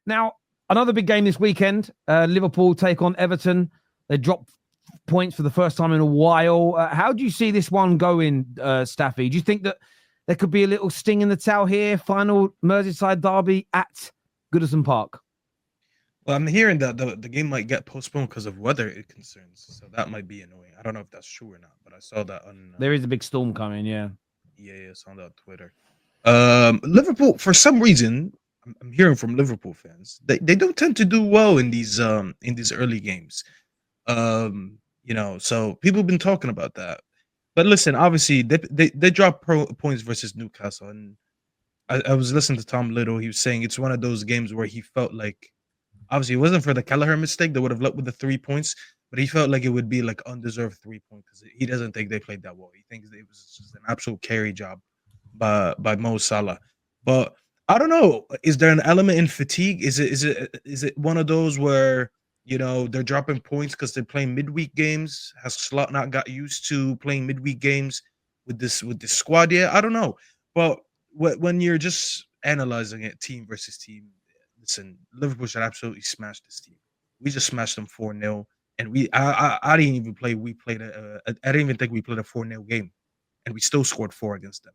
Now, another big game this weekend. Liverpool take on Everton. They drop points for the first time in a while. How do you see this one going, Staffy? Do you think that there could be a little sting in the tail here? Final Merseyside Derby at Goodison Park. Well, I'm hearing that the game might get postponed because of weather concerns, so that might be annoying. I don't know if that's true or not, but I saw that on. There is a big storm coming, yeah. Yeah, it's on that Twitter. Liverpool, for some reason, I'm hearing from Liverpool fans, they don't tend to do well in these early games. So people have been talking about that. But listen, obviously they dropped points versus Newcastle, and I was listening to Tom Little. He was saying it's one of those games where he felt like, obviously, it wasn't for the Kelleher mistake. They would have left with the 3 points, but he felt like it would be like undeserved 3 points because he doesn't think they played that well. He thinks it was just an absolute carry job by Mo Salah. But I don't know. Is there an element in fatigue? Is it one of those where they're dropping points because they're playing midweek games? Has Slot not got used to playing midweek games with this squad yet? I don't know. But when you're just analyzing it team versus team, listen, Liverpool should absolutely smash this team. We just smashed them 4-0, and I didn't even play. I didn't even think we played a 4-0 game, and we still scored 4 against them.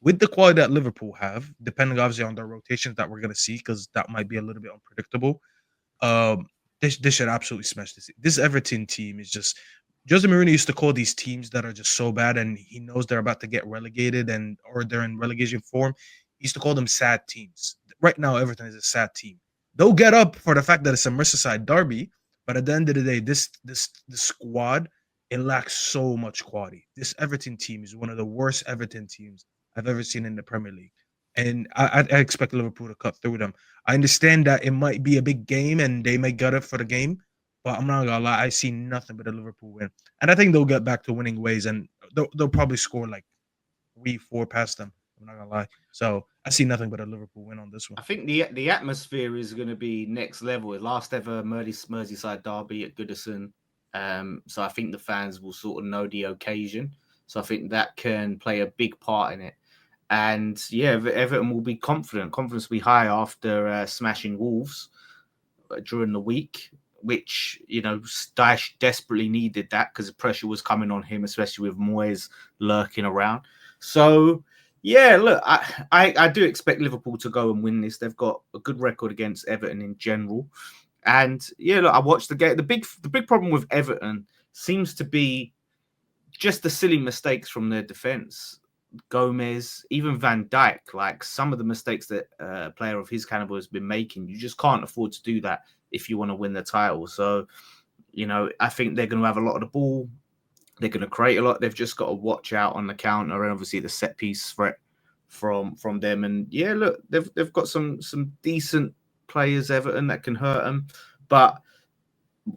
With the quality that Liverpool have, depending obviously on their rotations that we're going to see, because that might be a little bit unpredictable. They should absolutely smash this. This Everton team is just. Jose Mourinho used to call these teams that are just so bad, and he knows they're about to get relegated or they're in relegation form. He used to call them sad teams. Right now, Everton is a sad team. They'll get up for the fact that it's a Merseyside derby, but at the end of the day, this squad, it lacks so much quality. This Everton team is one of the worst Everton teams I've ever seen in the Premier League, and I expect Liverpool to cut through them. I understand that it might be a big game and they may gut it for the game, but I'm not gonna lie, I see nothing but a Liverpool win, and I think they'll get back to winning ways, and they'll probably score like 3-4 past them. I'm not gonna lie. So I see nothing but a Liverpool win on this one. I think the atmosphere is going to be next level. The last ever Merseyside derby at Goodison. So I think the fans will sort of know the occasion. So I think that can play a big part in it. And yeah, Everton will be confident. Confidence will be high after smashing Wolves during the week, which, Dyche desperately needed that because the pressure was coming on him, especially with Moyes lurking around. So, yeah, look, I do expect Liverpool to go and win this. They've got a good record against Everton in general. And, yeah, look, I watched the game. The big problem with Everton seems to be just the silly mistakes from their defence. Gomez, even Van Dijk, like some of the mistakes that a player of his caliber has been making, you just can't afford to do that if you want to win the title. So, I think they're going to have a lot of the ball. They're going to create a lot. They've just got to watch out on the counter and obviously the set piece threat from them. And yeah, look, they've got some decent players, Everton, that can hurt them. But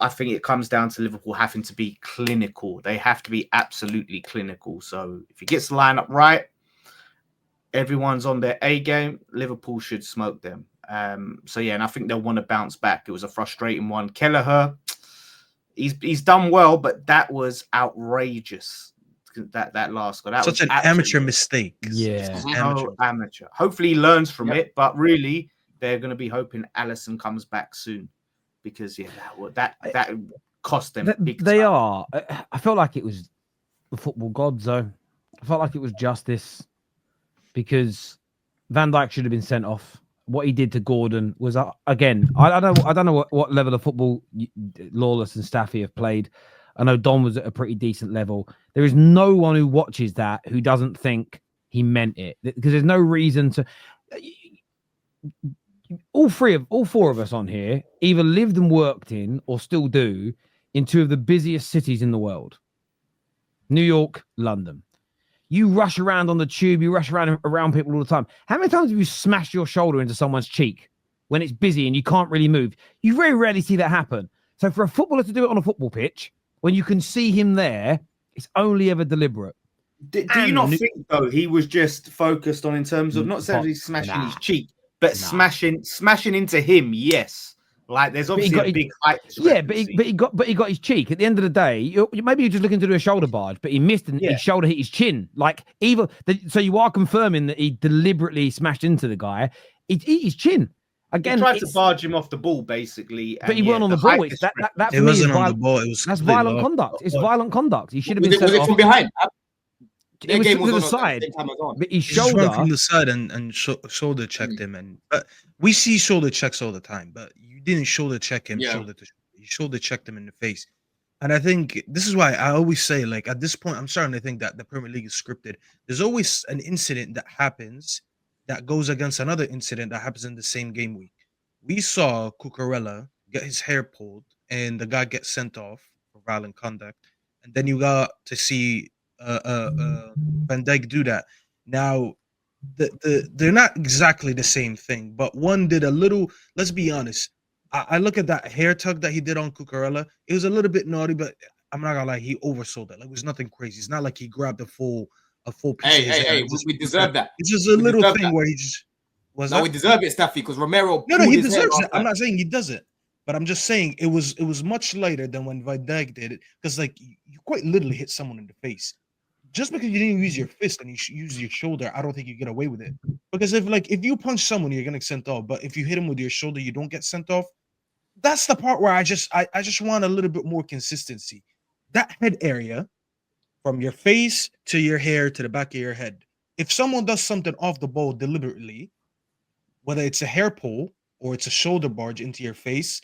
I think it comes down to Liverpool having to be clinical. They have to be absolutely clinical. So if he gets the lineup right, everyone's on their A game, Liverpool should smoke them. So yeah, and I think they'll want to bounce back. It was a frustrating one. Kelleher, he's done well, but that was outrageous. That last goal. That Such was an amateur mistake. Yeah. Amateur. Hopefully he learns from it, but really they're going to be hoping Alisson comes back soon. Because that cost them big They time. are. I felt like it was the football gods, though. I felt like it was justice because Van Dijk should have been sent off. What he did to Gordon was again. I don't know what level of football Lawless and Staffy have played. I know Don was at a pretty decent level. There is no one who watches that who doesn't think he meant it because there's no reason to. All four of us on here either lived and worked in or still do in two of the busiest cities in the world. New York, London. You rush around on the tube, you rush around people all the time. How many times have you smashed your shoulder into someone's cheek when it's busy and you can't really move? You very rarely see that happen. So for a footballer to do it on a football pitch, when you can see him there, it's only ever deliberate. Do you not think, though, he was just focused on in terms of not necessarily smashing his cheek, but smashing into him, yes. Like there's obviously a big height. Yeah, but he got his cheek. At the end of the day, maybe you're just looking to do a shoulder barge, but he missed and his shoulder hit his chin. Like so you are confirming that he deliberately smashed into the guy. He hit his chin, Again, he tried to barge him off the ball, basically. But he weren't on the ball. It's that for It me wasn't is on the ball. It was that's violent conduct. It's violent conduct. He should have been sent Was it off. from behind? It was game to the on side. at the same time as on. But his He just ran shoulder from the side and shoulder checked him. But we see shoulder checks all the time. But you didn't shoulder check him. Yeah. You shoulder checked him in the face. And I think this is why I always say, like, at this point, I'm starting to think that the Premier League is scripted. There's always an incident that happens that goes against another incident that happens in the same game week. We saw Cucurella get his hair pulled and the guy gets sent off for violent conduct. And then you got to see Van Dijk do that. Now, they're not exactly the same thing, but one did a little, let's be honest, I look at that hair tug that he did on Cucurella. It was a little bit naughty, but I'm not gonna lie, he oversold it. Like, it was nothing crazy. It's not like he grabbed a full piece of his hair. We deserve that. It's just a little thing where he just was. No, we deserve it, Staffy, because Romero. No, he deserves it. I'm not saying he doesn't, but I'm just saying it was much later than when Van Dijk did it, because like you quite literally hit someone in the face. Just because you didn't use your fist and you use your shoulder, I don't think you get away with it. Because if you punch someone, you're gonna get sent off. But if you hit him with your shoulder, you don't get sent off. That's the part where I just want a little bit more consistency. That head area, from your face to your hair to the back of your head. If someone does something off the ball deliberately, whether it's a hair pull or it's a shoulder barge into your face,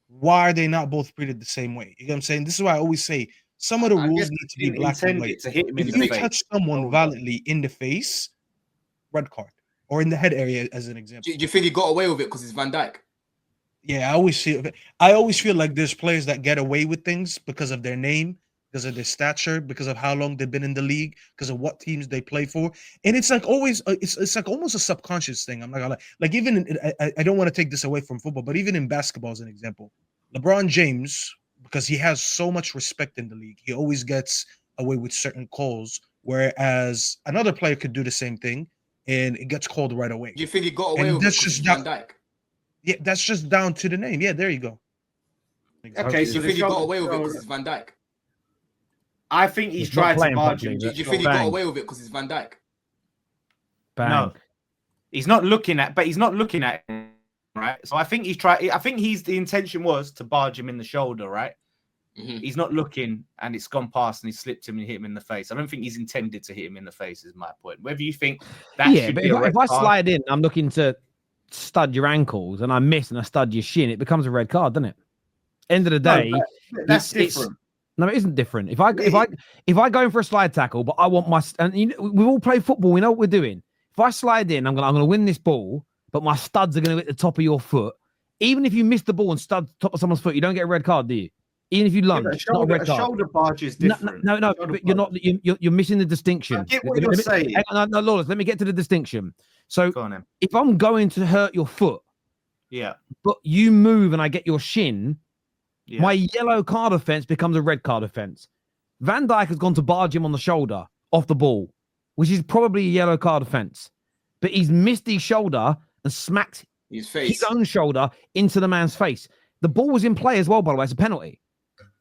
why are they not both treated the same way? You know what I'm saying? This is why I always say some of the rules need to be black and white. If you touch someone violently in the face, red card, or in the head area, as an example. Do you think he got away with it because it's Van Dijk? Yeah, I always feel like there's players that get away with things because of their name, because of their stature, because of how long they've been in the league, because of what teams they play for, and it's like always, it's like almost a subconscious thing. I'm not gonna lie. Like even I don't want to take this away from football, but even in basketball, as an example, LeBron James, because he has so much respect in the league, he always gets away with certain calls, whereas another player could do the same thing and it gets called right away. Do you think he got away with it because Van Dijk? Yeah, that's just down to the name. Yeah, there you go. Okay, so you think he got away with it because it's Van Dijk? I think he's tried to barge him. Do you think he got away with it because it's Van Dijk? Bang. No, he's not looking at him, right? So I think he's tried. I think the intention was to barge him in the shoulder, right? Mm-hmm. He's not looking, and it's gone past, and he slipped him and hit him in the face. I don't think he's intended to hit him in the face. Is my point. Whether you think that should be if I slide in, I'm looking to stud your ankles, and I miss and I stud your shin, it becomes a red card, doesn't it? End of the day, that's different. No, it isn't different. If I go in for a slide tackle, but I want we all play football, we know what we're doing. If I slide in, I'm gonna win this ball, but my studs are gonna hit the top of your foot. Even if you miss the ball and stud top of someone's foot, you don't get a red card, do you? Even if you lunge, it's not a red card. Shoulder barge is different. No, but you're not. You're missing the distinction. I get what you're saying. No, Lawless, let me get to the distinction. So if I'm going to hurt your foot, but you move and I get your shin, my yellow card offense becomes a red card offense. Van Dijk has gone to barge him on the shoulder off the ball, which is probably a yellow card offense. But he's missed his shoulder and smacked his own shoulder into the man's face. The ball was in play as well, by the way. It's a penalty.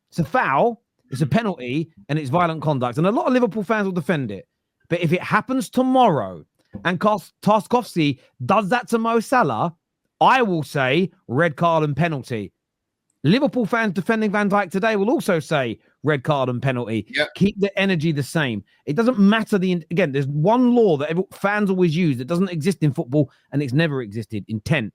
It's a foul, it's a penalty, and it's violent conduct. And a lot of Liverpool fans will defend it. But if it happens tomorrow and Tarkowski does that to Mo Salah, I will say red card and penalty. Liverpool fans defending Van Dijk today will also say red card and penalty. Yep. Keep the energy the same. It doesn't matter. Again, there's one law that fans always use that doesn't exist in football, and it's never existed: intent.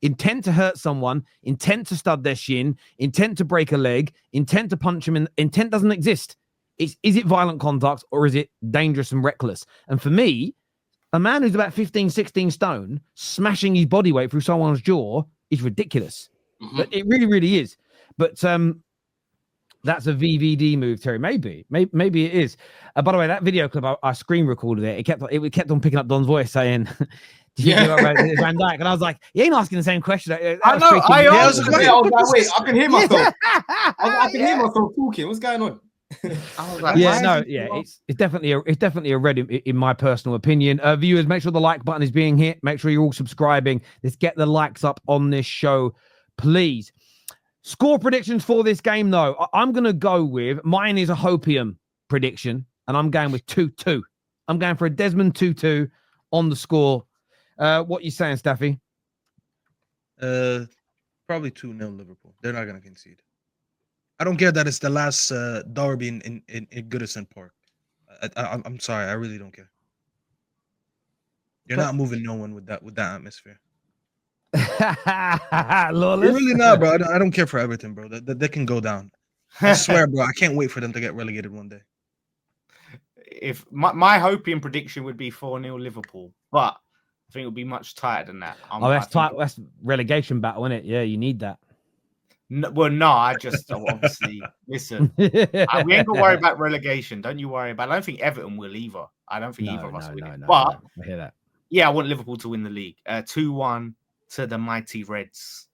Intent to hurt someone, intent to stud their shin, intent to break a leg, intent to punch him. Intent doesn't exist. Is it violent conduct or is it dangerous and reckless? And for me, a man who's about 15, 16 stone smashing his body weight through someone's jaw is ridiculous. Mm-hmm. But it really, really is. But that's a VVD move, Terry. Maybe it is. By the way, that video clip, I screen recorded it. It kept on picking up Don's voice saying, "Do you think about Van Dijk?" And I was like, "You ain't asking the same question." I know. I was like, wait, I can hear myself. I can hear myself talking. What's going on? It's definitely a red in my personal opinion. Viewers, make sure the like button is being hit. Make sure you're all subscribing. Let's get the likes up on this show, please. Score predictions for this game, though. I'm going to go with, mine is a Hopium prediction, and I'm going with 2-2. I'm going for a Desmond 2-2 on the score. What are you saying, Staffy? Probably 2-0 Liverpool. They're not gonna concede. I don't care that it's the last derby in Goodison Park. I'm sorry, I really don't care. You're not moving no one with that atmosphere. Lawless. You're really not, bro. I don't care for Everton, bro. They can go down. I swear, bro. I can't wait for them to get relegated one day. If my hoping prediction would be 4-0 Liverpool, but I think it would be much tighter than that. That's tight. That's relegation battle, isn't it? Yeah, you need that. No, I just obviously listen. We ain't gonna worry about relegation. Don't you worry about it. I don't think Everton will either. I don't think either of us will. But I hear that. Yeah, I want Liverpool to win the league. 2-1 to the mighty Reds.